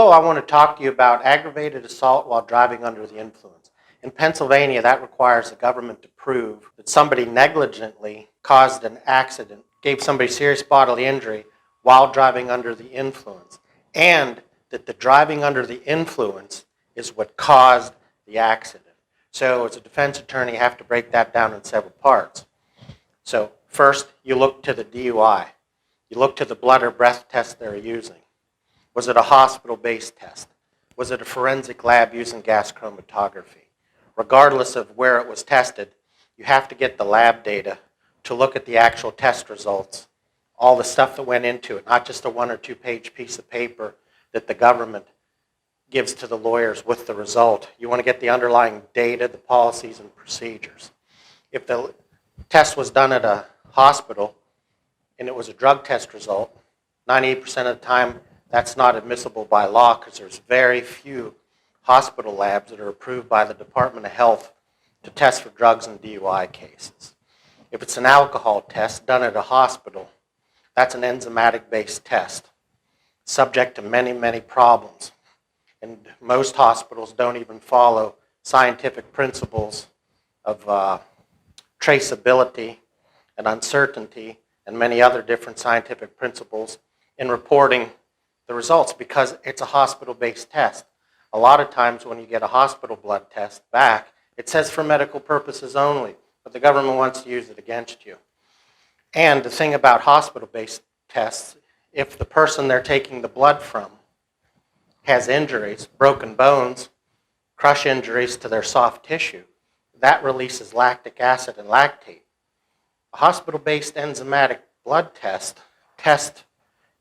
Hello, I want to talk to you about aggravated assault while driving under the influence. In Pennsylvania, that requires the government to prove that somebody negligently caused an accident, gave somebody serious bodily injury while driving under the influence, and that the driving under the influence is what caused the accident. So as a defense attorney, you have to break that down in several parts. So first, you look to the DUI. You look to the blood or breath test they're using. Was it a hospital-based test? Was it a forensic lab using gas chromatography? Regardless of where it was tested, you have to get the lab data to look at the actual test results, all the stuff that went into it, not just a 1 or 2 page piece of paper that the government gives to the lawyers with the result. You want to get the underlying data, the policies, and procedures. If the test was done at a hospital and it was a drug test result, 98% of the time that's not admissible by law because there's very few hospital labs that are approved by the Department of Health to test for drugs in DUI cases. If it's an alcohol test done at a hospital, that's an enzymatic-based test, subject to many, many problems. And most hospitals don't even follow scientific principles of traceability and uncertainty and many other different scientific principles in reporting the results because it's a hospital-based test. A lot of times when you get a hospital blood test back, it says for medical purposes only, but the government wants to use it against you. And the thing about hospital-based tests, if the person they're taking the blood from has injuries, broken bones, crush injuries to their soft tissue, that releases lactic acid and lactate. A hospital-based enzymatic blood test tests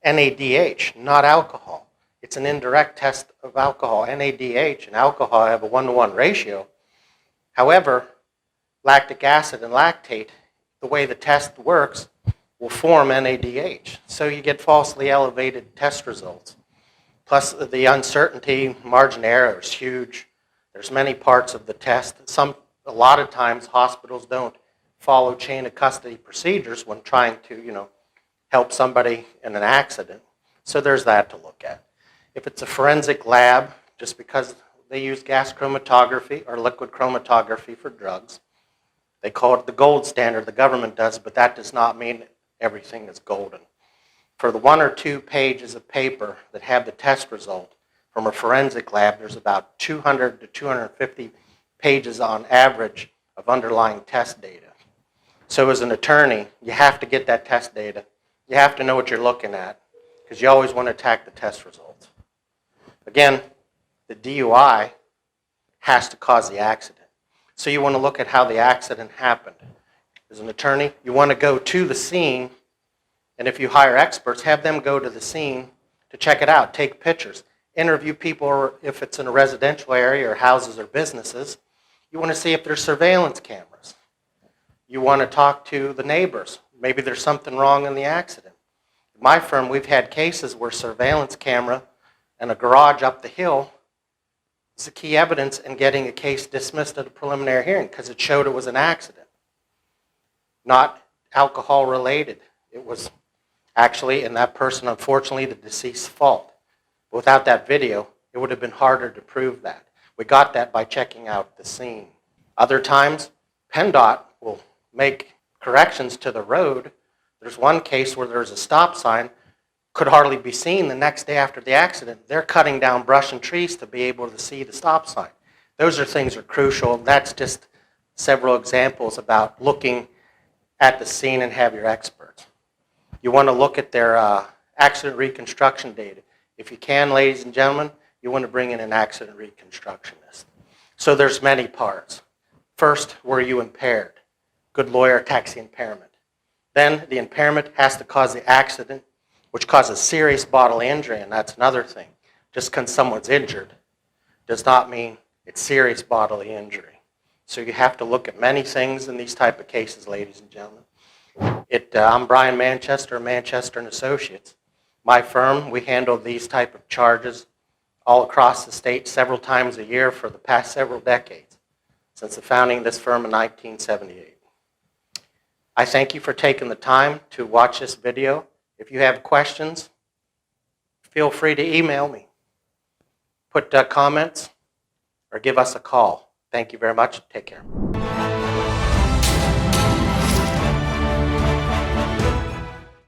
NADH, not alcohol. It's an indirect test of alcohol. NADH and alcohol have a 1-to-1 ratio. However, lactic acid and lactate, the way the test works, will form NADH. So you get falsely elevated test results. Plus the uncertainty, margin of error is huge. There's many parts of the test. A lot of times hospitals don't follow chain of custody procedures when trying to, help somebody in an accident. So there's that to look at. If it's a forensic lab, just because they use gas chromatography or liquid chromatography for drugs, they call it the gold standard, the government does, but that does not mean everything is golden. For the 1 or 2 pages of paper that have the test result from a forensic lab, there's about 200 to 250 pages on average of underlying test data. So as an attorney, you have to get that test data. You have to know what you're looking at because you always want to attack the test results. Again, the DUI has to cause the accident. So you want to look at how the accident happened. As an attorney, you want to go to the scene, and if you hire experts, have them go to the scene to check it out, take pictures, interview people, or if it's in a residential area or houses or businesses, you want to see if there's surveillance cameras. You want to talk to the neighbors. Maybe there's something wrong in the accident. In my firm, we've had cases where surveillance camera and a garage up the hill is the key evidence in getting a case dismissed at a preliminary hearing because it showed it was an accident, not alcohol related. It was actually, in that person, unfortunately, the deceased's fault. But without that video, it would have been harder to prove that. We got that by checking out the scene. Other times, PennDOT will make corrections to the road. There's one case where there's a stop sign, could hardly be seen the next day after the accident. They're cutting down brush and trees to be able to see the stop sign. Those are things that are crucial. That's just several examples about looking at the scene and have your experts. You want to look at their accident reconstruction data. If you can, ladies and gentlemen, you want to bring in an accident reconstructionist. So there's many parts. First, were you impaired? Good lawyer attacks the impairment. Then the impairment has to cause the accident, which causes serious bodily injury, and that's another thing. Just because someone's injured does not mean it's serious bodily injury. So you have to look at many things in these type of cases, ladies and gentlemen. I'm Brian Manchester, Manchester & Associates. My firm, we handle these type of charges all across the state several times a year for the past several decades, since the founding of this firm in 1978. I thank you for taking the time to watch this video. If you have questions, feel free to email me. put comments or give us a call. Thank you very much. Take care.